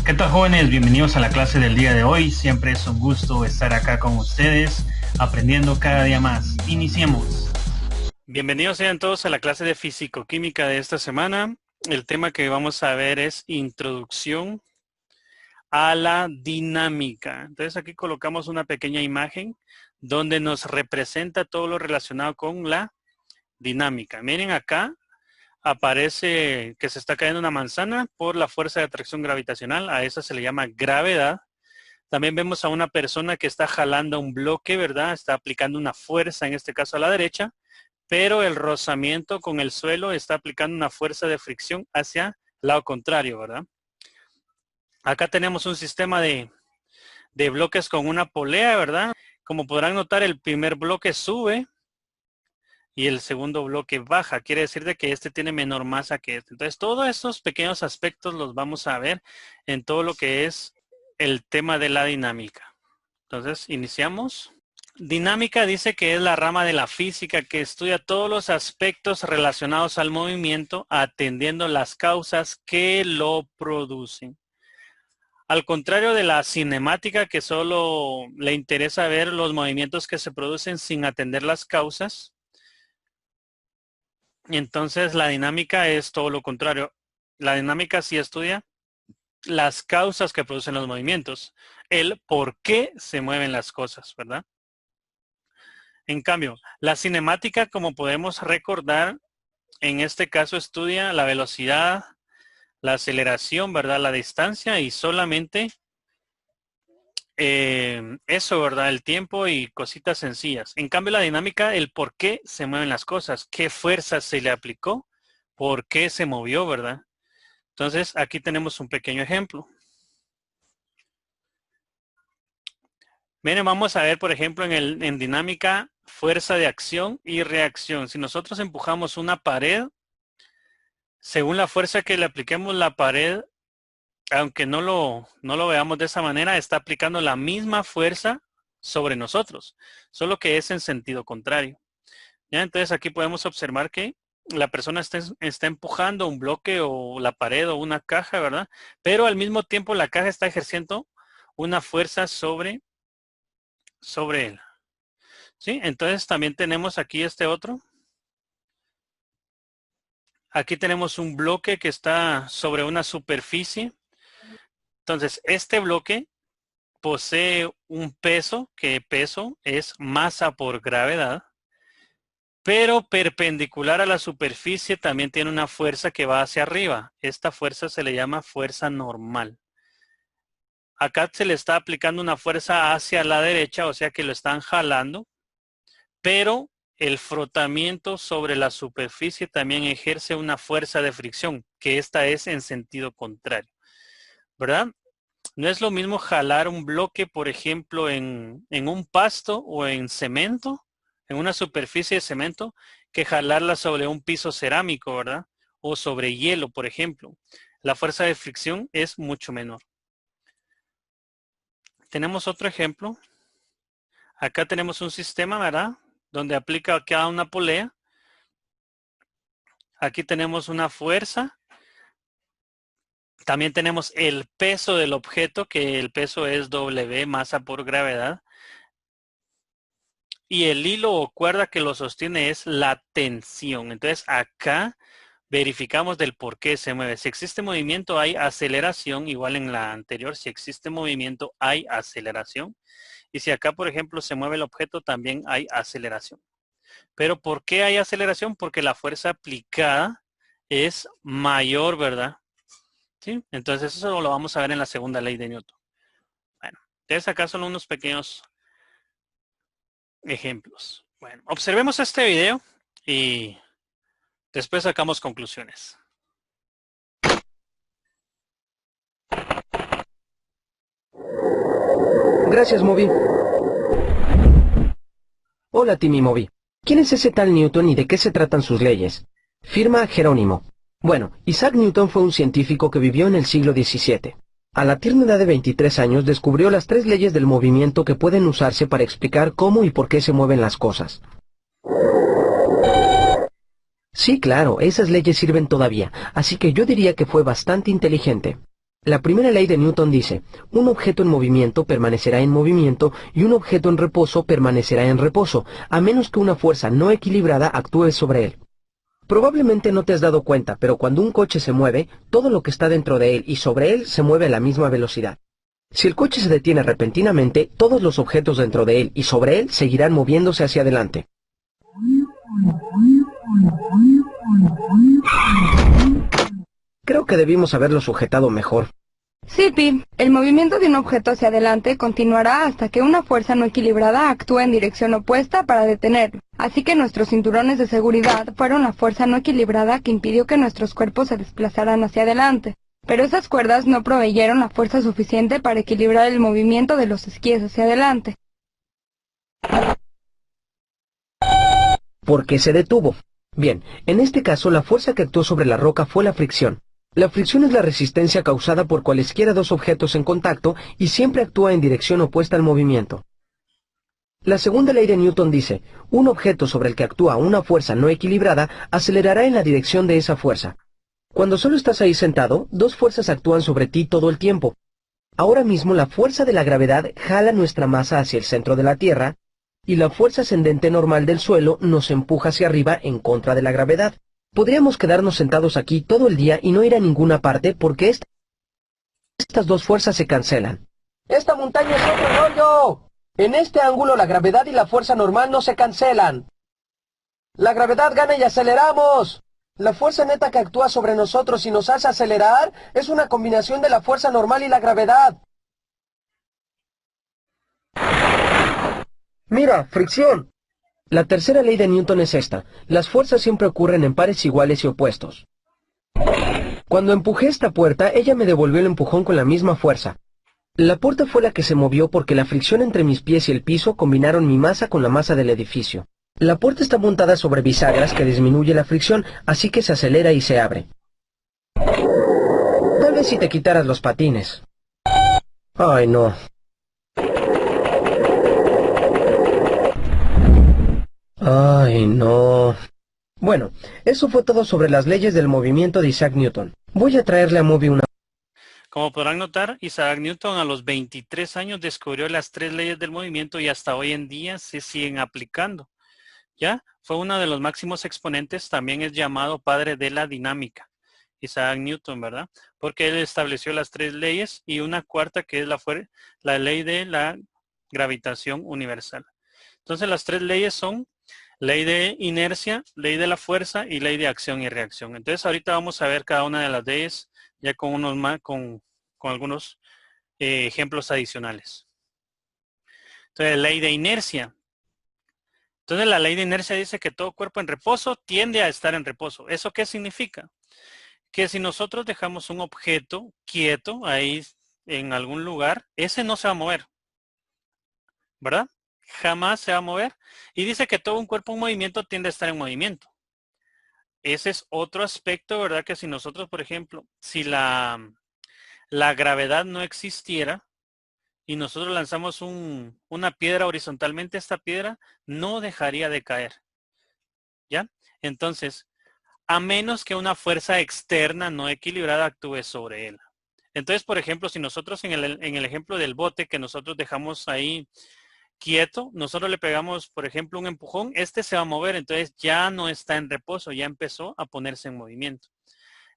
¿Qué tal, jóvenes? Bienvenidos a la clase del día de hoy. Siempre es un gusto estar acá con ustedes, aprendiendo cada día más. Iniciemos. Bienvenidos sean todos a la clase de Físico-Química de esta semana. El tema que vamos a ver es Introducción a la Dinámica. Entonces aquí colocamos una pequeña imagen donde nos representa todo lo relacionado con la dinámica. Miren acá. Aparece que se está cayendo una manzana por la fuerza de atracción gravitacional. A esa se le llama gravedad. También vemos a una persona que está jalando un bloque, ¿verdad? Está aplicando una fuerza, en este caso a la derecha, pero el rozamiento con el suelo está aplicando una fuerza de fricción hacia el lado contrario, ¿verdad? Acá tenemos un sistema de bloques con una polea, ¿verdad? Como podrán notar, el primer bloque sube y el segundo bloque baja. Quiere decir de que este tiene menor masa que este. Entonces, todos estos pequeños aspectos los vamos a ver en todo lo que es el tema de la dinámica. Entonces, iniciamos. Dinámica dice que es la rama de la física que estudia todos los aspectos relacionados al movimiento, atendiendo las causas que lo producen. Al contrario de la cinemática, que solo le interesa ver los movimientos que se producen sin atender las causas, entonces la dinámica es todo lo contrario. La dinámica sí estudia las causas que producen los movimientos, el por qué se mueven las cosas, ¿verdad? En cambio, la cinemática, como podemos recordar, en este caso estudia la velocidad, la aceleración, ¿verdad? La distancia y solamente eso, ¿verdad? El tiempo y cositas sencillas. En cambio, la dinámica, el por qué se mueven las cosas, qué fuerza se le aplicó, por qué se movió, ¿verdad? Entonces, aquí tenemos un pequeño ejemplo. Miren, vamos a ver, por ejemplo, en dinámica, fuerza de acción y reacción. Si nosotros empujamos una pared, según la fuerza que le apliquemos, la pared, aunque no lo veamos de esa manera, está aplicando la misma fuerza sobre nosotros, solo que es en sentido contrario. ¿Ya? Entonces aquí podemos observar que la persona está empujando un bloque o la pared o una caja, ¿verdad? Pero al mismo tiempo la caja está ejerciendo una fuerza sobre él. ¿Sí? Entonces también tenemos aquí este otro. Aquí tenemos un bloque que está sobre una superficie. Entonces este bloque posee un peso, que peso es masa por gravedad, pero perpendicular a la superficie también tiene una fuerza que va hacia arriba. Esta fuerza se le llama fuerza normal. Acá se le está aplicando una fuerza hacia la derecha, o sea que lo están jalando, pero el frotamiento sobre la superficie también ejerce una fuerza de fricción, que esta es en sentido contrario, ¿verdad? No es lo mismo jalar un bloque, por ejemplo, en un pasto o en cemento, en una superficie de cemento, que jalarla sobre un piso cerámico, ¿verdad? O sobre hielo, por ejemplo. La fuerza de fricción es mucho menor. Tenemos otro ejemplo. Acá tenemos un sistema, ¿verdad? Donde aplica cada una polea. Aquí tenemos una fuerza. También tenemos el peso del objeto, que el peso es W, masa por gravedad. Y el hilo o cuerda que lo sostiene es la tensión. Entonces acá verificamos del por qué se mueve. Si existe movimiento hay aceleración, igual en la anterior, si existe movimiento hay aceleración. Y si acá, por ejemplo, se mueve el objeto, también hay aceleración. Pero ¿por qué hay aceleración? Porque la fuerza aplicada es mayor, ¿verdad? ¿Sí? Entonces eso lo vamos a ver en la segunda ley de Newton. Bueno, entonces acá son unos pequeños ejemplos. Bueno, observemos este video y después sacamos conclusiones. Gracias, Moby. Hola, Timmy Moby. ¿Quién es ese tal Newton y de qué se tratan sus leyes? Firma Jerónimo. Bueno, Isaac Newton fue un científico que vivió en el siglo XVII. A la tierna edad de 23 años descubrió las 3 leyes del movimiento que pueden usarse para explicar cómo y por qué se mueven las cosas. Sí, claro, esas leyes sirven todavía, así que yo diría que fue bastante inteligente. La primera ley de Newton dice, un objeto en movimiento permanecerá en movimiento y un objeto en reposo permanecerá en reposo, a menos que una fuerza no equilibrada actúe sobre él. Probablemente no te has dado cuenta, pero cuando un coche se mueve, todo lo que está dentro de él y sobre él se mueve a la misma velocidad. Si el coche se detiene repentinamente, todos los objetos dentro de él y sobre él seguirán moviéndose hacia adelante. Creo que debimos haberlo sujetado mejor. Sí, Pi. El movimiento de un objeto hacia adelante continuará hasta que una fuerza no equilibrada actúe en dirección opuesta para detenerlo. Así que nuestros cinturones de seguridad fueron la fuerza no equilibrada que impidió que nuestros cuerpos se desplazaran hacia adelante. Pero esas cuerdas no proveyeron la fuerza suficiente para equilibrar el movimiento de los esquíes hacia adelante. Porque se detuvo. Bien, en este caso la fuerza que actuó sobre la roca fue la fricción. La fricción es la resistencia causada por cualesquiera dos objetos en contacto y siempre actúa en dirección opuesta al movimiento. La segunda ley de Newton dice, un objeto sobre el que actúa una fuerza no equilibrada acelerará en la dirección de esa fuerza. Cuando solo estás ahí sentado, dos fuerzas actúan sobre ti todo el tiempo. Ahora mismo la fuerza de la gravedad jala nuestra masa hacia el centro de la Tierra y la fuerza ascendente normal del suelo nos empuja hacia arriba en contra de la gravedad. Podríamos quedarnos sentados aquí todo el día y no ir a ninguna parte porque estas dos fuerzas se cancelan. ¡Esta montaña es otro rollo! En este ángulo la gravedad y la fuerza normal no se cancelan. La gravedad gana y aceleramos. La fuerza neta que actúa sobre nosotros y nos hace acelerar es una combinación de la fuerza normal y la gravedad. Mira, fricción. La tercera ley de Newton es esta. Las fuerzas siempre ocurren en pares iguales y opuestos. Cuando empujé esta puerta, ella me devolvió el empujón con la misma fuerza. La puerta fue la que se movió porque la fricción entre mis pies y el piso combinaron mi masa con la masa del edificio. La puerta está montada sobre bisagras que disminuye la fricción, así que se acelera y se abre. Tal vez si te quitaras los patines. Ay, no. Ay, no. Bueno, eso fue todo sobre las leyes del movimiento de Isaac Newton. Voy a traerle a Moby una... Como podrán notar, Isaac Newton a los 23 años descubrió las 3 leyes del movimiento y hasta hoy en día se siguen aplicando. ¿Ya? Fue uno de los máximos exponentes, también es llamado padre de la dinámica, Isaac Newton, ¿verdad? Porque él estableció las 3 leyes y una cuarta que es la ley de la gravitación universal. Entonces las 3 leyes son ley de inercia, ley de la fuerza y ley de acción y reacción. Entonces ahorita vamos a ver cada una de las leyes ya con unos más, con algunos ejemplos adicionales. Entonces, ley de inercia. Entonces, la ley de inercia dice que todo cuerpo en reposo tiende a estar en reposo. ¿Eso qué significa? Que si nosotros dejamos un objeto quieto ahí en algún lugar, ese no se va a mover, ¿verdad? Jamás se va a mover. Y dice que todo un cuerpo en movimiento tiende a estar en movimiento. Ese es otro aspecto, ¿verdad? Que si nosotros, por ejemplo, si la gravedad no existiera y nosotros lanzamos una piedra horizontalmente, esta piedra no dejaría de caer. ¿Ya? Entonces, a menos que una fuerza externa no equilibrada actúe sobre él. Entonces, por ejemplo, si nosotros en el ejemplo del bote que nosotros dejamos ahí quieto, nosotros le pegamos, por ejemplo, un empujón, este se va a mover, entonces ya no está en reposo, ya empezó a ponerse en movimiento.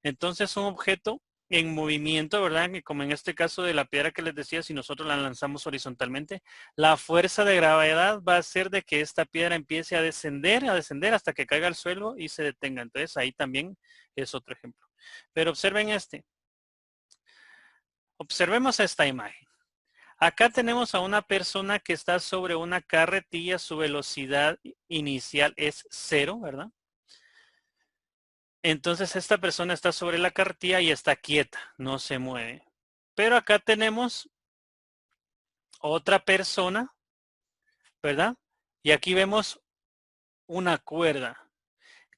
Entonces, un objeto en movimiento, ¿verdad? Como en este caso de la piedra que les decía, si nosotros la lanzamos horizontalmente, la fuerza de gravedad va a hacer de que esta piedra empiece a descender hasta que caiga al suelo y se detenga. Entonces, ahí también es otro ejemplo. Pero observen este. Observemos esta imagen. Acá tenemos a una persona que está sobre una carretilla, su velocidad inicial es 0, ¿verdad? Entonces esta persona está sobre la carretilla y está quieta, no se mueve. Pero acá tenemos otra persona, ¿verdad? Y aquí vemos una cuerda.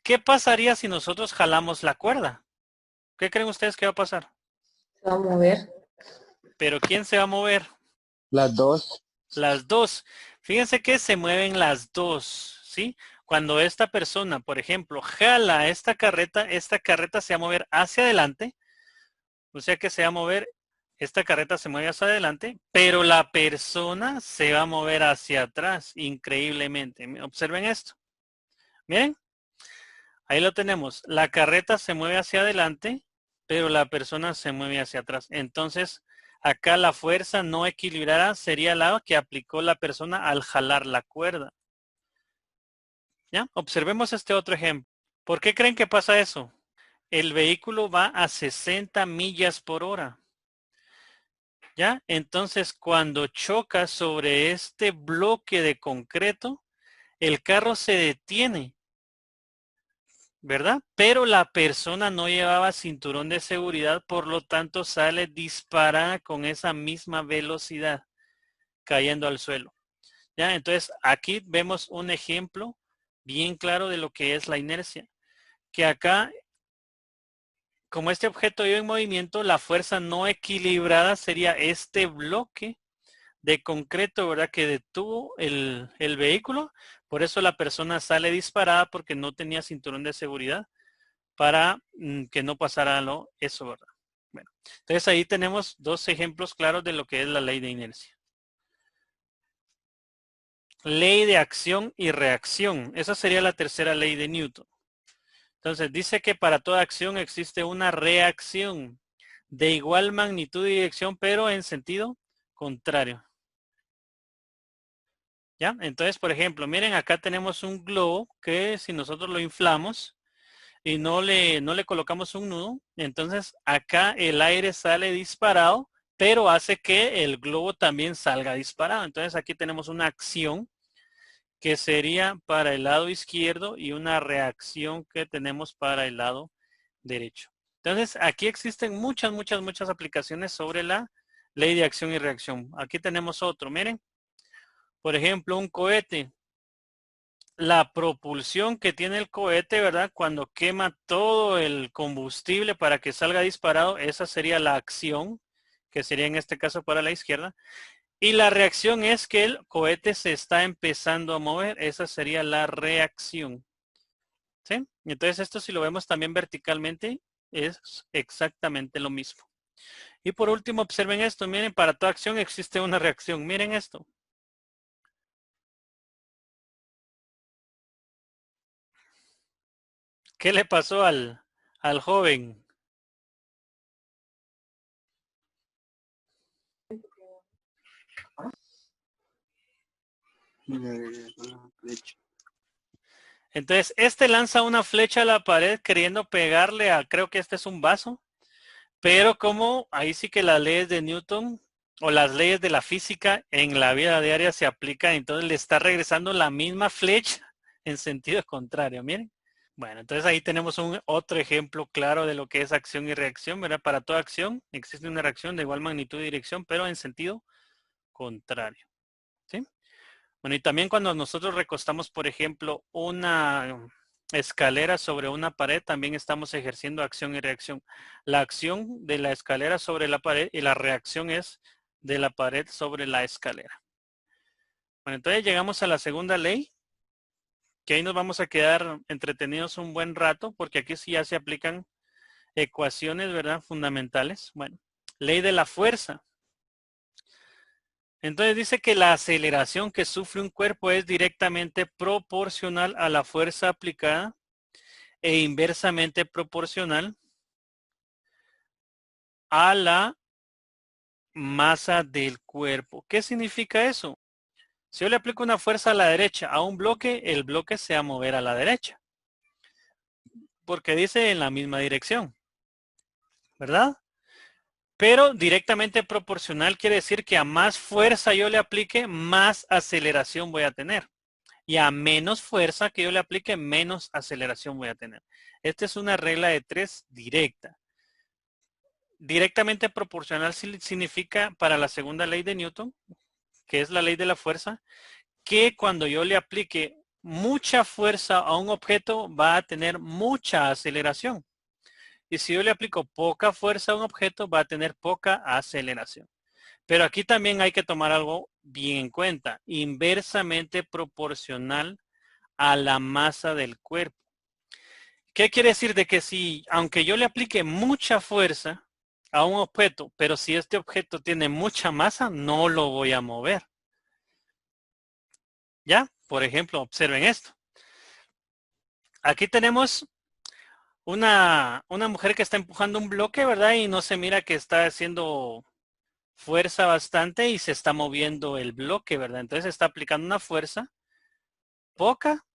¿Qué pasaría si nosotros jalamos la cuerda? ¿Qué creen ustedes que va a pasar? Se va a mover. ¿Pero quién se va a mover? Las dos. Las dos. Fíjense que se mueven las dos, ¿sí? Cuando esta persona, por ejemplo, jala esta carreta se va a mover hacia adelante O sea que se va a mover, esta carreta se mueve hacia adelante, pero la persona se va a mover hacia atrás increíblemente. Observen esto. Miren, ahí lo tenemos. La carreta se mueve hacia adelante, pero la persona se mueve hacia atrás. Entonces, acá la fuerza no equilibrada sería la que aplicó la persona al jalar la cuerda. ¿Ya? Observemos este otro ejemplo. ¿Por qué creen que pasa eso? El vehículo va a 60 millas por hora. ¿Ya? Entonces, cuando choca sobre este bloque de concreto, el carro se detiene, ¿verdad? Pero la persona no llevaba cinturón de seguridad, por lo tanto sale disparada con esa misma velocidad, cayendo al suelo. ¿Ya? Entonces, aquí vemos un ejemplo bien claro de lo que es la inercia. Que acá, como este objeto iba en movimiento, la fuerza no equilibrada sería este bloque de concreto, ¿verdad? Que detuvo el vehículo. Por eso la persona sale disparada porque no tenía cinturón de seguridad para que no pasara eso, ¿verdad? Bueno, entonces ahí tenemos dos ejemplos claros de lo que es la ley de inercia. Ley de acción y reacción. Esa sería la tercera ley de Newton. Entonces dice que para toda acción existe una reacción de igual magnitud y dirección, pero en sentido contrario. ¿Ya? Entonces, por ejemplo, miren, acá tenemos un globo que si nosotros lo inflamos y no le colocamos un nudo, entonces acá el aire sale disparado, pero hace que el globo también salga disparado. Entonces aquí tenemos una acción que sería para el lado izquierdo y una reacción que tenemos para el lado derecho. Entonces aquí existen muchas aplicaciones sobre la ley de acción y reacción. Aquí tenemos otro, miren. Por ejemplo, un cohete. La propulsión que tiene el cohete, ¿verdad? Cuando quema todo el combustible para que salga disparado, esa sería la acción, que sería en este caso para la izquierda. Y la reacción es que el cohete se está empezando a mover, esa sería la reacción. ¿Sí? Entonces esto si lo vemos también verticalmente, es exactamente lo mismo. Y por último, observen esto, miren, para toda acción existe una reacción. Miren esto. ¿Qué le pasó al joven? Entonces, este lanza una flecha a la pared queriendo pegarle a, creo que este es un vaso, pero como ahí sí que las leyes de Newton o las leyes de la física en la vida diaria se aplican, entonces le está regresando la misma flecha en sentido contrario, miren. Bueno, entonces ahí tenemos otro ejemplo claro de lo que es acción y reacción, ¿verdad? Para toda acción existe una reacción de igual magnitud y dirección, pero en sentido contrario, ¿sí? Bueno, y también cuando nosotros recostamos, por ejemplo, una escalera sobre una pared, también estamos ejerciendo acción y reacción. La acción de la escalera sobre la pared y la reacción es de la pared sobre la escalera. Bueno, entonces llegamos a la segunda ley, que ahí nos vamos a quedar entretenidos un buen rato, porque aquí sí ya se aplican ecuaciones, ¿verdad? Fundamentales. Bueno, ley de la fuerza. Entonces dice que la aceleración que sufre un cuerpo es directamente proporcional a la fuerza aplicada e inversamente proporcional a la masa del cuerpo. ¿Qué significa eso? Si yo le aplico una fuerza a la derecha a un bloque, el bloque se va a mover a la derecha. Porque dice en la misma dirección. ¿Verdad? Pero directamente proporcional quiere decir que a más fuerza yo le aplique, más aceleración voy a tener. Y a menos fuerza que yo le aplique, menos aceleración voy a tener. Esta es una regla de 3 directa. Directamente proporcional significa para la segunda ley de Newton, que es la ley de la fuerza, que cuando yo le aplique mucha fuerza a un objeto va a tener mucha aceleración. Y si yo le aplico poca fuerza a un objeto va a tener poca aceleración. Pero aquí también hay que tomar algo bien en cuenta. Inversamente proporcional a la masa del cuerpo. ¿Qué quiere decir? De que si, aunque yo le aplique mucha fuerza a un objeto, pero si este objeto tiene mucha masa, no lo voy a mover. ¿Ya? Por ejemplo, observen esto. Aquí tenemos una mujer que está empujando un bloque, ¿verdad? Y no se mira que está haciendo fuerza bastante y se está moviendo el bloque, ¿verdad? Entonces está aplicando una fuerza poca,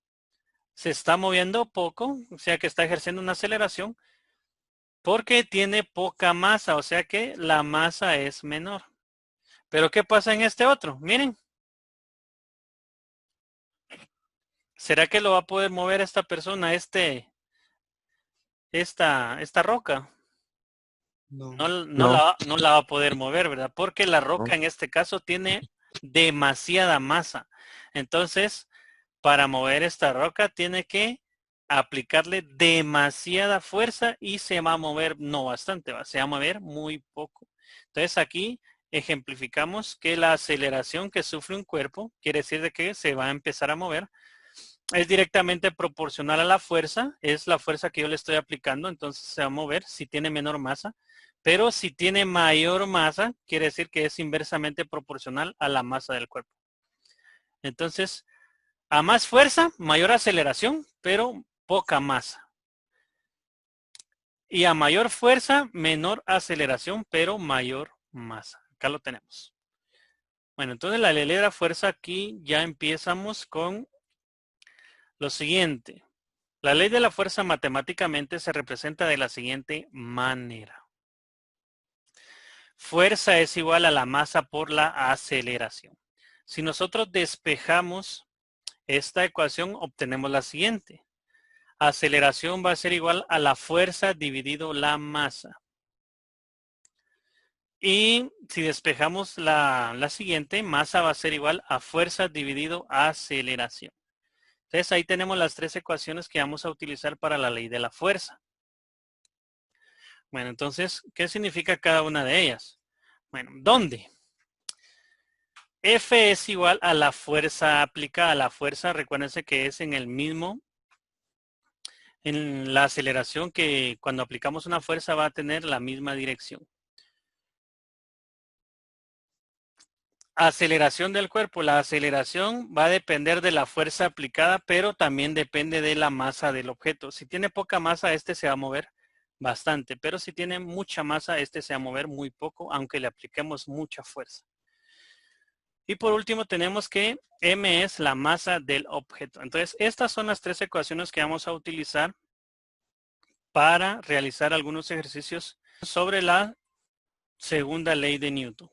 se está moviendo poco, o sea que está ejerciendo una aceleración porque tiene poca masa, o sea que la masa es menor. Pero ¿qué pasa en este otro? Miren. ¿Será que lo va a poder mover esta persona, esta roca? No. No la va a poder mover, ¿verdad? Porque la roca en este caso tiene demasiada masa. Entonces, para mover esta roca tiene que aplicarle demasiada fuerza y se va a mover, no bastante, se va a mover muy poco. Entonces aquí ejemplificamos que la aceleración que sufre un cuerpo quiere decir de que se va a empezar a mover. Es directamente proporcional a la fuerza, es la fuerza que yo le estoy aplicando, entonces se va a mover si tiene menor masa. Pero si tiene mayor masa, quiere decir que es inversamente proporcional a la masa del cuerpo. Entonces, a más fuerza, mayor aceleración, pero poca masa. Y a mayor fuerza, menor aceleración, pero mayor masa. Acá lo tenemos. Bueno, entonces la ley de la fuerza aquí ya empezamos con lo siguiente. La ley de la fuerza matemáticamente se representa de la siguiente manera. Fuerza es igual a la masa por la aceleración. Si nosotros despejamos esta ecuación, obtenemos la siguiente. Aceleración va a ser igual a la fuerza dividido la masa. Y si despejamos la siguiente, masa va a ser igual a fuerza dividido aceleración. Entonces ahí tenemos las tres ecuaciones que vamos a utilizar para la ley de la fuerza. Bueno, entonces, ¿qué significa cada una de ellas? Bueno, ¿dónde? F es igual a la fuerza aplicada. La fuerza, recuérdense que es en el mismo, en la aceleración que cuando aplicamos una fuerza va a tener la misma dirección. Aceleración del cuerpo. La aceleración va a depender de la fuerza aplicada, pero también depende de la masa del objeto. Si tiene poca masa, este se va a mover bastante, pero si tiene mucha masa, este se va a mover muy poco, aunque le apliquemos mucha fuerza. Y por último tenemos que M es la masa del objeto. Entonces, estas son las tres ecuaciones que vamos a utilizar para realizar algunos ejercicios sobre la segunda ley de Newton,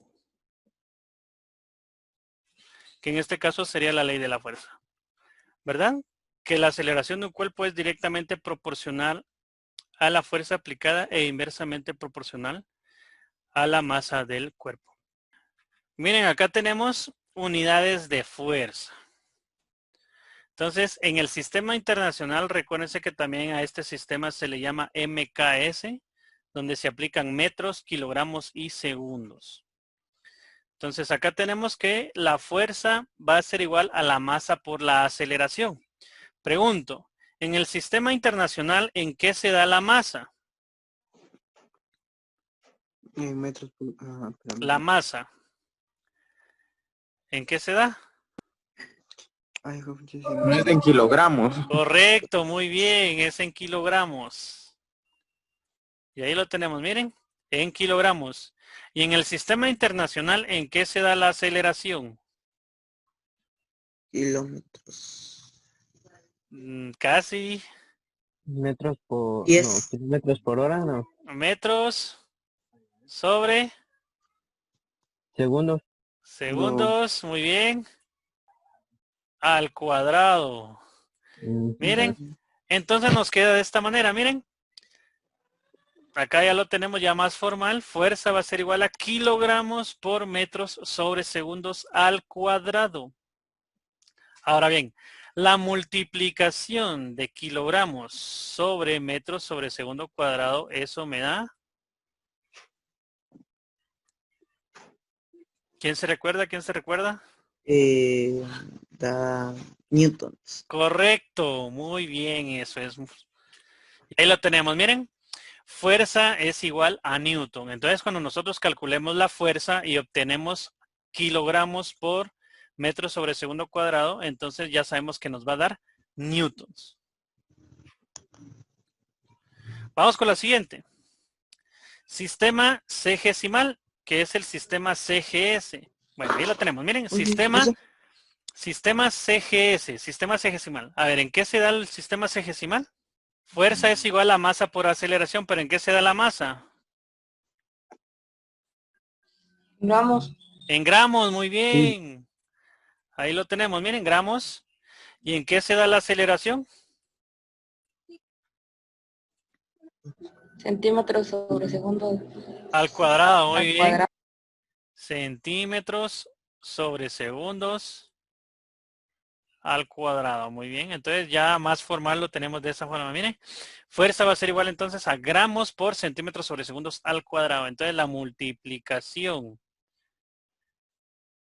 que en este caso sería la ley de la fuerza, ¿verdad? Que la aceleración de un cuerpo es directamente proporcional a la fuerza aplicada e inversamente proporcional a la masa del cuerpo. Miren, acá tenemos unidades de fuerza. Entonces, en el sistema internacional, recuérdense que también a este sistema se le llama MKS, donde se aplican metros, kilogramos y segundos. Entonces, acá tenemos que la fuerza va a ser igual a la masa por la aceleración. Pregunto, en el sistema internacional, ¿en qué se da la masa? Metros por... La masa. ¿En qué se da? Ay, no es en kilogramos. Correcto, muy bien, es en kilogramos. Y ahí lo tenemos, miren, en kilogramos. Y en el sistema internacional, ¿en qué se da la aceleración? Kilómetros. Casi. Metros por... 10. No, kilómetros por hora, no. Metros sobre Segundos. segundos, muy bien. Al cuadrado. Miren, entonces nos queda de esta manera, miren. Acá ya lo tenemos ya más formal. Fuerza va a ser igual a kilogramos por metros sobre segundos al cuadrado. Ahora bien, la multiplicación de kilogramos sobre metros sobre segundo cuadrado, eso me da... ¿Quién se recuerda? ¿Quién se recuerda? Da newtons. Correcto, muy bien, eso es. Ahí lo tenemos, miren. fuerza es igual a newton. Entonces, cuando nosotros calculemos la fuerza y obtenemos kilogramos por metro sobre segundo cuadrado, entonces ya sabemos que nos va a dar newtons. Vamos con la siguiente. Sistema cgesimal, que es el sistema CGS. Bueno, ahí lo tenemos. Miren, sistema CGS, sistema cgesimal. A ver, ¿en qué se da el sistema cgesimal? Fuerza es igual a masa por aceleración, pero ¿en qué se da la masa? Gramos. En gramos, muy bien. Ahí lo tenemos, miren, gramos. ¿Y en qué se da la aceleración? Centímetros sobre segundo. Al cuadrado, muy Al bien. cuadrado. Centímetros sobre segundos al cuadrado, muy bien. Entonces ya más formal lo tenemos de esa forma. Miren, fuerza va a ser igual entonces a gramos por centímetros sobre segundos al cuadrado. Entonces la multiplicación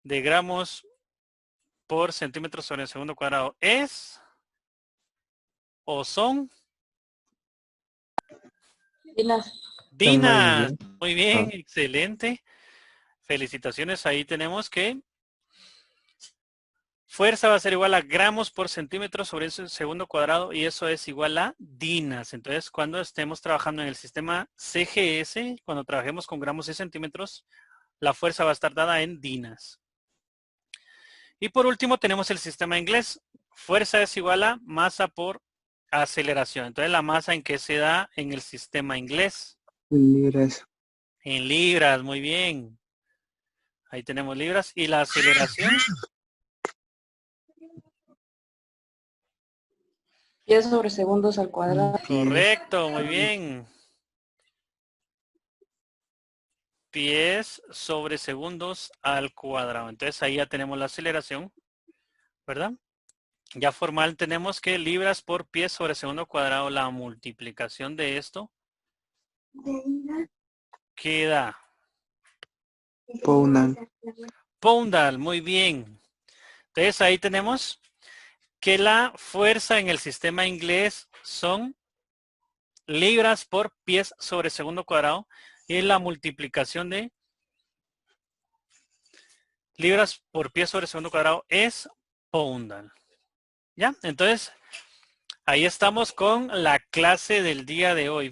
de gramos por centímetros sobre segundo cuadrado es o son dinas. Muy bien, excelente. Felicitaciones, ahí tenemos que fuerza va a ser igual a gramos por centímetro sobre ese segundo cuadrado y eso es igual a dinas. Entonces, cuando estemos trabajando en el sistema CGS, cuando trabajemos con gramos y centímetros, la fuerza va a estar dada en dinas. Y por último tenemos el sistema inglés. Fuerza es igual a masa por aceleración. Entonces, la masa en que se da en el sistema inglés. Libras. En libras, muy bien. Ahí tenemos libras. Y la aceleración. Pies sobre segundos al cuadrado. Correcto, muy bien. Pies sobre segundos al cuadrado. Entonces ahí ya tenemos la aceleración, ¿verdad? Ya formal tenemos que libras por pies sobre segundo cuadrado, la multiplicación de esto queda poundal, muy bien. Entonces ahí tenemos que la fuerza en el sistema inglés son libras por pies sobre segundo cuadrado y la multiplicación de libras por pies sobre segundo cuadrado es poundal. ¿Ya? Entonces, ahí estamos con la clase del día de hoy.